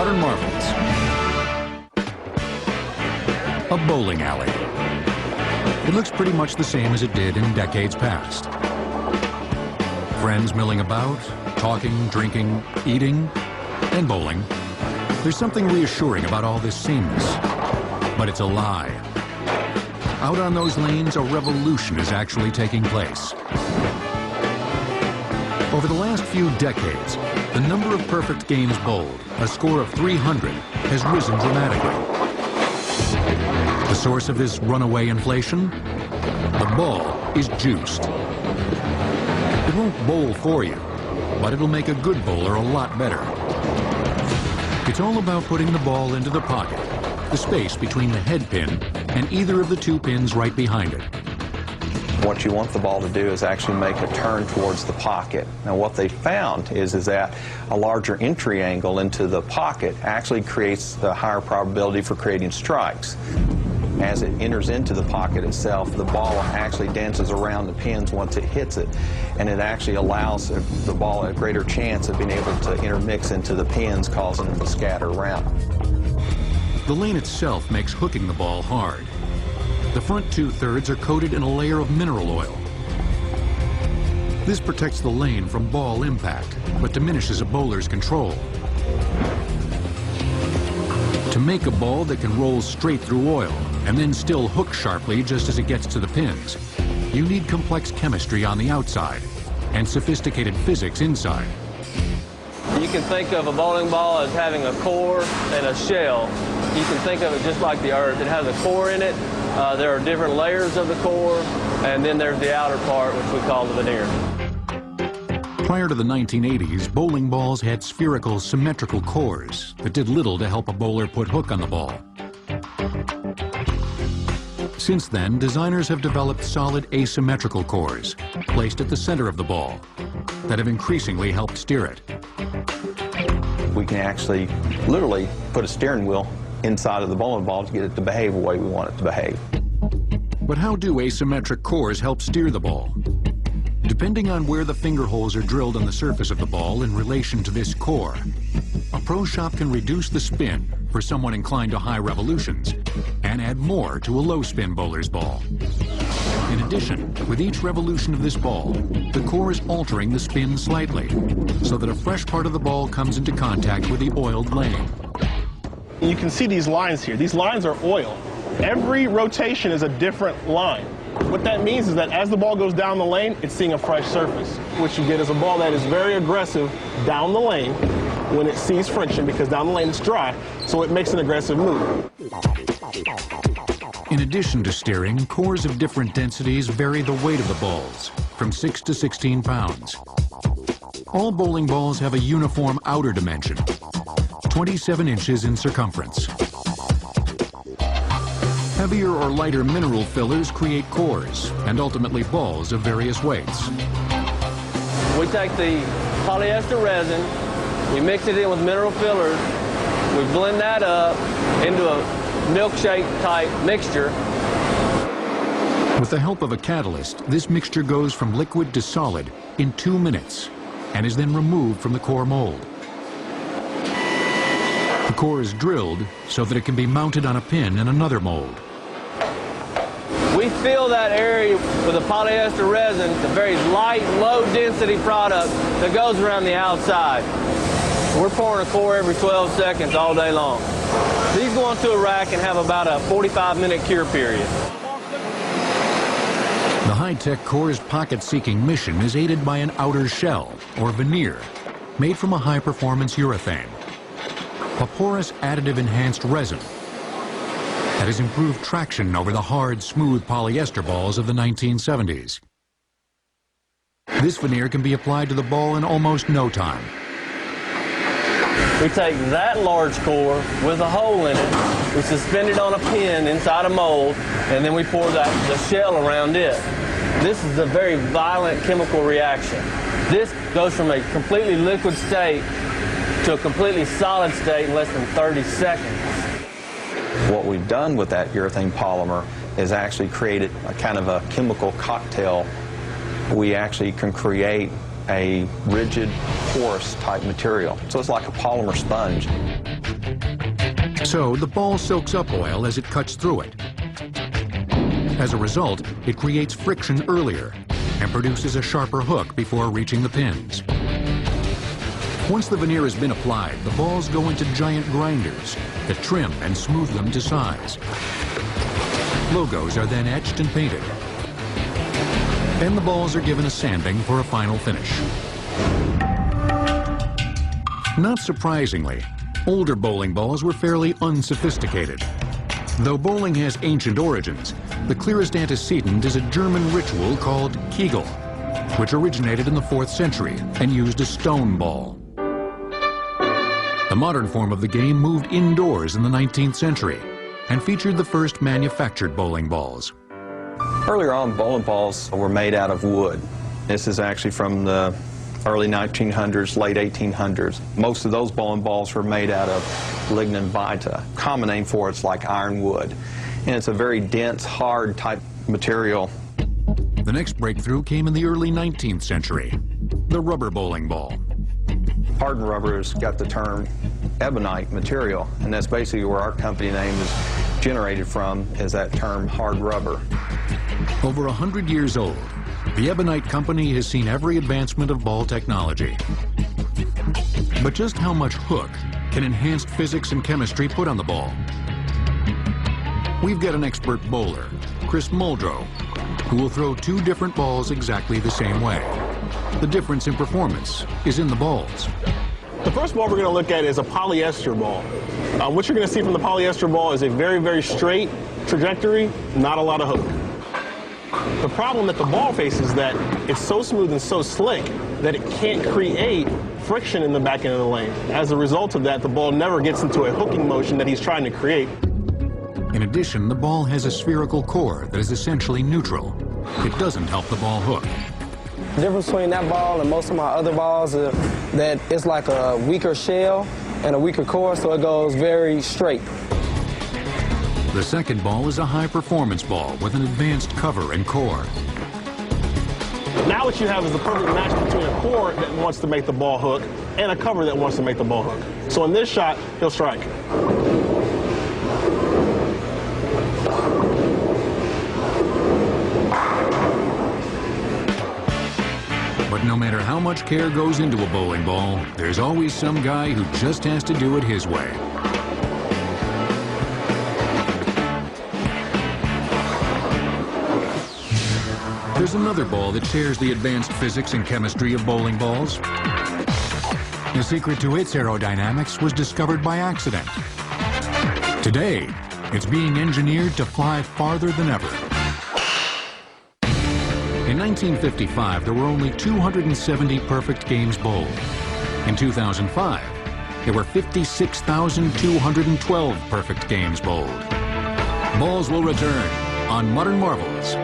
modern marvels. A bowling alley. It looks pretty much the same as it did in decades past. Friends milling about, talking, drinking, eating, and bowling. There's something reassuring about all this sameness, but it's a lie. Out on those lanes, a revolution is actually taking place. Over the last few decades, the number of perfect games bowled, a score of 300, has risen dramatically. The source of this runaway inflation? The ball is juiced. It won't bowl for you, but it'll make a good bowler a lot better. It's all about putting the ball into the pocket, the space between the head pin and either of the two pins right behind it. What you want the ball to do is actually make a turn towards the pocket. Now what they found is that a larger entry angle into the pocket actually creates the higher probability for creating strikes. As it enters into the pocket itself, the ball actually dances around the pins once it hits it, and it actually allows the ball a greater chance of being able to intermix into the pins, causing them to scatter around. The lane itself makes hooking the ball hard. The front 2/3 are coated in a layer of mineral oil. This protects the lane from ball impact, but diminishes a bowler's control. To make a ball that can roll straight through oil and then still hook sharply just as it gets to the pins, you need complex chemistry on the outside and sophisticated physics inside. You can think of a bowling ball as having a core and a shell. You can think of it just like the earth. It has a core in it. There are different layers of the core, and then there's the outer part, which we call the veneer. Prior to the 1980s, bowling balls had spherical, symmetrical cores that did little to help a bowler put hook on the ball. Since then, designers have developed solid asymmetrical cores placed at the center of the ball that have increasingly helped steer it. We can actually literally put a steering wheel inside of the bowling ball to get it to behave the way we want it to behave. But how do asymmetric cores help steer the ball? Depending on where the finger holes are drilled on the surface of the ball in relation to this core, a pro shop can reduce the spin for someone inclined to high revolutions and add more to a low spin bowler's ball. In addition, with each revolution of this ball, the core is altering the spin slightly so that a fresh part of the ball comes into contact with the oiled lane. You can see these lines here. These lines are oil. Every rotation is a different line. What that means is that as the ball goes down the lane, it's seeing a fresh surface. What you get is a ball that is very aggressive down the lane when it sees friction, because down the lane it's dry, so it makes an aggressive move. In addition to steering, cores of different densities vary the weight of the balls, from 6 to 16 pounds. All bowling balls have a uniform outer dimension, 27 inches in circumference. Heavier or lighter mineral fillers create cores and ultimately balls of various weights. We take the polyester resin, we mix it in with mineral fillers, we blend that up into a milkshake type mixture. With the help of a catalyst, this mixture goes from liquid to solid in 2 minutes and is then removed from the core mold. The core is drilled so that it can be mounted on a pin in another mold. We fill that area with a polyester resin, the very light, low-density product that goes around the outside. We're pouring a core every 12 seconds all day long. These go into a rack and have about a 45-minute cure period. The high-tech core's pocket-seeking mission is aided by an outer shell, or veneer, made from a high-performance urethane, a porous additive-enhanced resin that has improved traction over the hard, smooth polyester balls of the 1970s. This veneer can be applied to the ball in almost no time. We take that large core with a hole in it, we suspend it on a pin inside a mold, and then we pour the shell around it. This is a very violent chemical reaction. This goes from a completely liquid state to a completely solid state in less than 30 seconds. What we've done with that urethane polymer is actually created a kind of a chemical cocktail. We actually can create a rigid, porous type material. So it's like a polymer sponge. So the ball soaks up oil as it cuts through it. As a result, it creates friction earlier and produces a sharper hook before reaching the pins. Once the veneer has been applied, the balls go into giant grinders that trim and smooth them to size. Logos are then etched and painted. Then the balls are given a sanding for a final finish. Not surprisingly, older bowling balls were fairly unsophisticated. Though bowling has ancient origins, the clearest antecedent is a German ritual called Kegel, which originated in the 4th century and used a stone ball. The modern form of the game moved indoors in the 19th century and featured the first manufactured bowling balls. Earlier on, bowling balls were made out of wood. This is actually from the early 1900s, late 1800s. Most of those bowling balls were made out of lignin vita. Common name for it's like ironwood. And it's a very dense, hard type material. The next breakthrough came in the early 19th century, the rubber bowling ball. Hardened rubber has got the term ebonite material, and that's basically where our company name is generated from, is that term hard rubber. Over 100 years old, the Ebonite company has seen every advancement of ball technology. But just how much hook can enhanced physics and chemistry put on the ball? We've got an expert bowler, Chris Muldrow, who will throw 2 different balls exactly the same way. The difference in performance is in the balls. The first ball we're going to look at is a polyester ball. What you're going to see from the polyester ball is a very, very straight trajectory, not a lot of hook. The problem that the ball faces is that it's so smooth and so slick that it can't create friction in the back end of the lane. As a result of that, the ball never gets into a hooking motion that he's trying to create. In addition, the ball has a spherical core that is essentially neutral. It doesn't help the ball hook. The difference between that ball and most of my other balls is that it's like a weaker shell and a weaker core, so it goes very straight. The second ball is a high-performance ball with an advanced cover and core. Now what you have is the perfect match between a core that wants to make the ball hook and a cover that wants to make the ball hook. So in this shot, he'll strike. But no matter how much care goes into a bowling ball, there's always some guy who just has to do it his way. There's another ball that shares the advanced physics and chemistry of bowling balls. The secret to its aerodynamics was discovered by accident. Today, it's being engineered to fly farther than ever. In 1955, there were only 270 perfect games bowled. In 2005, there were 56,212 perfect games bowled. Balls will return on Modern Marvels.